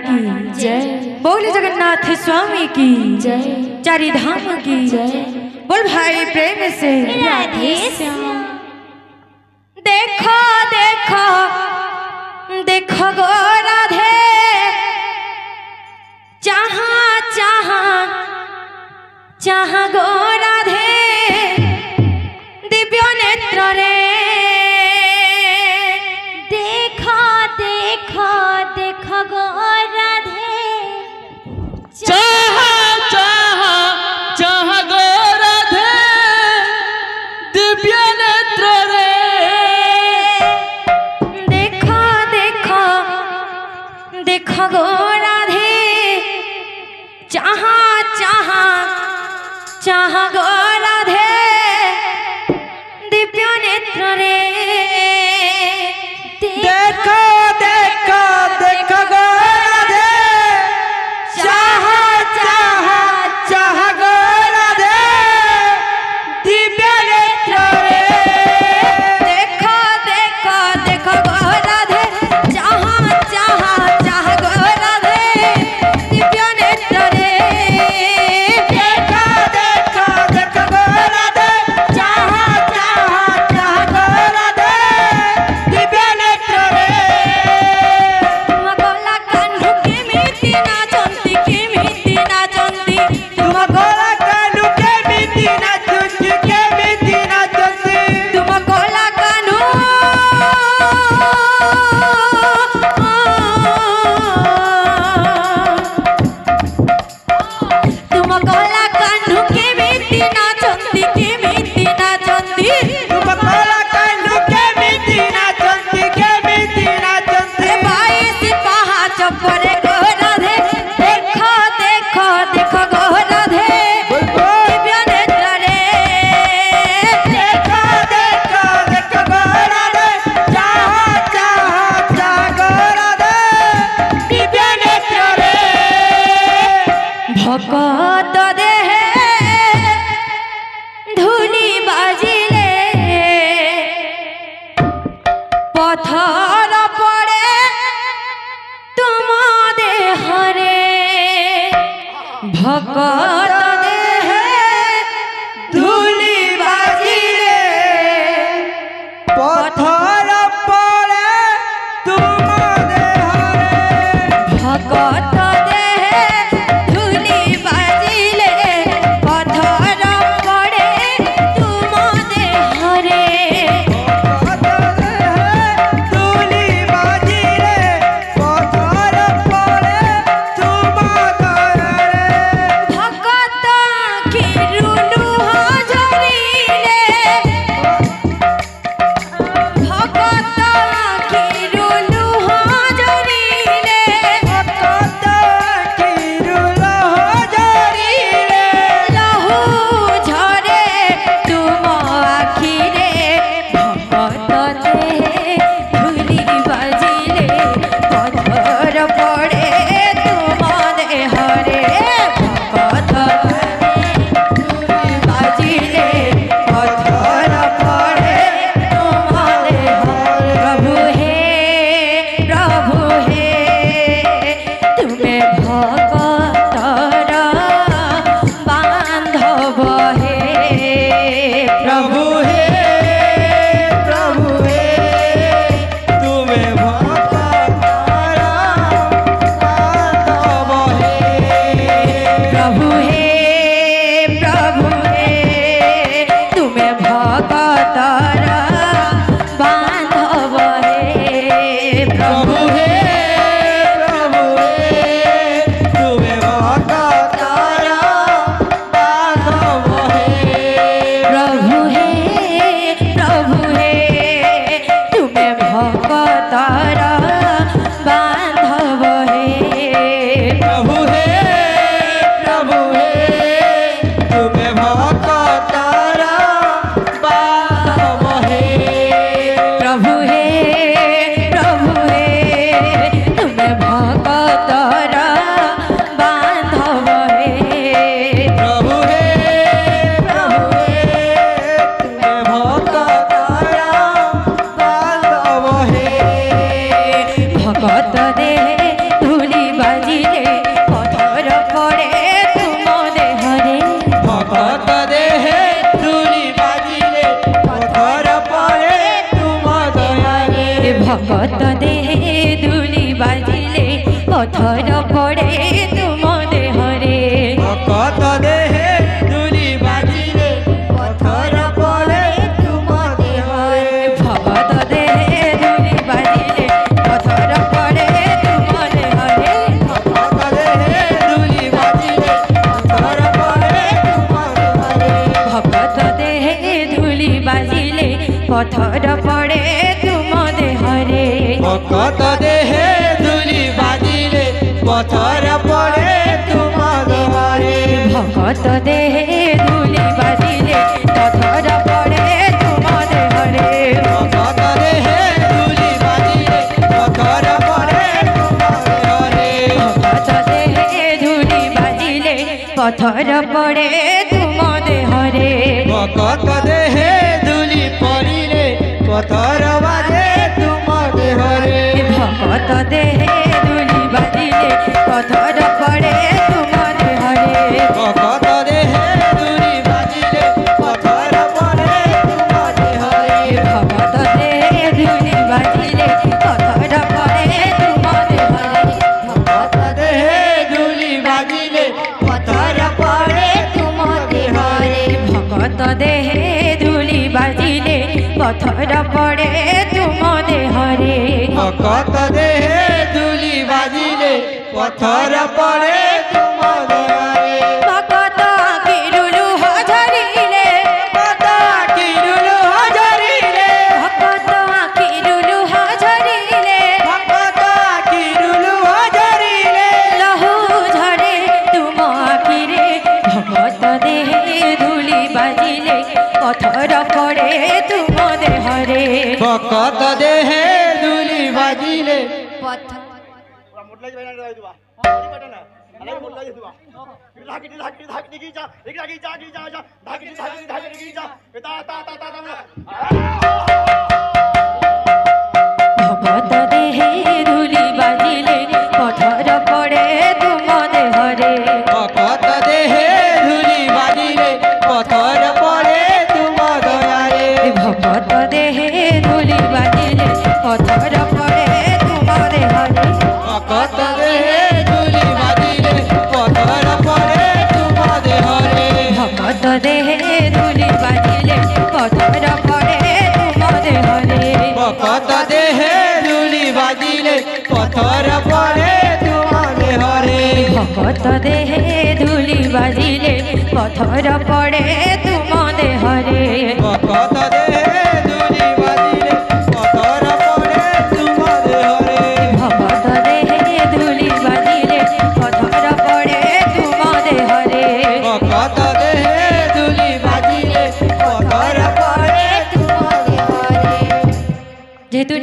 की जय, बोल जगन्नाथ स्वामी की जय, चारी धाम की जय, बोल भाई प्रेम से राधे श्याम। देखो देखो देखो गो राधे, जहाँ जहाँ जहाँ गो राधे दिव्य नेत्र रे। देखो देखो देखो गो राधे, जहाँ जहाँ जहाँ गो राधे दिव्य नेत्र रे। देखो देखो देखो गो राधे, जहाँ जहाँ जहाँ गो राधे दिव्य नेत्र रे। देखो देखो देखो गो राधे, जहाँ जहाँ जहाँ गो राधे दिव्य नेत्र रे। देखो देखो देखो गो राधे, जहाँ जहाँ जहाँ गो राधे दिव्य नेत्र रे। देखो देखो देखो गो राधे, जहाँ जहाँ जहाँ गो राधे दिव्य नेत्र रे। तुम गला कान्हू केमिति नाचंती, केमिति नाचंती, तुम गला कान्हू केमिति नाचंती, केमिति नाचंती। तुम गला कान्हू तुम गला कान्हू केमिति नाचंती, केमिति नाचंती। तुम गला कान्हू केमिति नाचंती, केमिति नाचंती। बाईस पहाच परे गो राधे, देखो देखो देखो गो राधे दिव्य नेत्र रे। देखो देखो देखो गो राधे, जहाँ जहाँ जहाँ गो राधे दिव्य नेत्र रे। भकत देहे धूली बाजिले, पथर पड़े तुम देहरे। भकत देहे धूली बाजिले, पत्थर पड़े तुम देहरे। भकत देहे धूली बाजिले, पथर पड़े तुम देहरे। धूली बाजिले, पत्थर पड़े तुम देहरे। भकत किरुलु हजरिले, भकत किरुलु हजरिले, भकत পথর পড়ে তুম দেহরে ভকত দেহে ধুলি বাজিলে পথর পড়ে তুম দেহরে ভগত দেহে ধুলি বাজিলে পথর পড়ে তুম দেহরে ভকত দেহে ধুলি বাজিলে পথর পড়ে তুম দেহরে ভগত দেহে ধুলি বাজিলে পথর পড়ে তুম দেহরে ভকত দেহে ধুলি বাজিলে পথর পড়ে তুম দেহরে ভগত দেহে ধুলি বাজিলে পথর পড়ে তুম দেহরে ভকত দেহে ধুলি বাজিলে পথর পড়ে তুম দেহরে ভগত দেহে ধুলি বাজিলে পথর পড়ে তুম দেহরে ভকত দেহে ধুলি পড়িলে পথর বাজে তুম দেহরে ভগত দেহে ধুলি বাজিলে পথর পড়ে তুম দেহরে ভকত দেহে ধুলি বাজিলে পথর পড়ে তুম দেহরে ভগত দেহে ধুলি বাজিলে পথর পড়ে তুম দেহরে ভকত দেহে ধুলি বাজিলে পথর পড়ে তুম দেহরে ভগত দেহে ধুলি বাজিলে পথর পড়ে তুম দেহরে ভকত দেহে ধুলি বাজিলে পথর পড়ে তুম দেহরে ভগত কিরুলু হাজারিলে ভকত কিরুলু হাজারিলে ভগত কিরুলু হাজারিলে ভকত কিরুলু হাজারিলে লহু ঝরে তুম আখিরে ভগত দেহে ধুলি বাজিলে পথর পড়ে তুম দেহরে ভকত দেহে ধুলি বাজিলে ভগত দেহে ধুলি বাজিলে পথর পড়ে তুম দেহরে ভকত দেহে ধুলি বাজিলে পথর পড়ে তুম দয়ারে ভগত দেহে ধুলি বাজিলে পথর পড়ে তুম দেহরে ভকত দেহে ধুলি বাজিলে পথর পড়ে তুম দেহরে ভগত দেহে ধুলি বাজিলে পথর পড়ে তুম দেহরে ভকত দেহে ধুলি বাজিলে পথর পড়ে তুম দেহরে ভগত দেহে ধুলি বাজিলে পথর পড়ে তুম দেহরে ভকত দেহে ধুলি বাজিলে পথর পড়ে তুম দেহরে ভগত দেহে ধুলি বাজিলে পথর পড়ে তুম দেহরে ভকত দেহে ধুলি বাজিলে পথর পড়ে তুম দেহরে যেহেতু এটা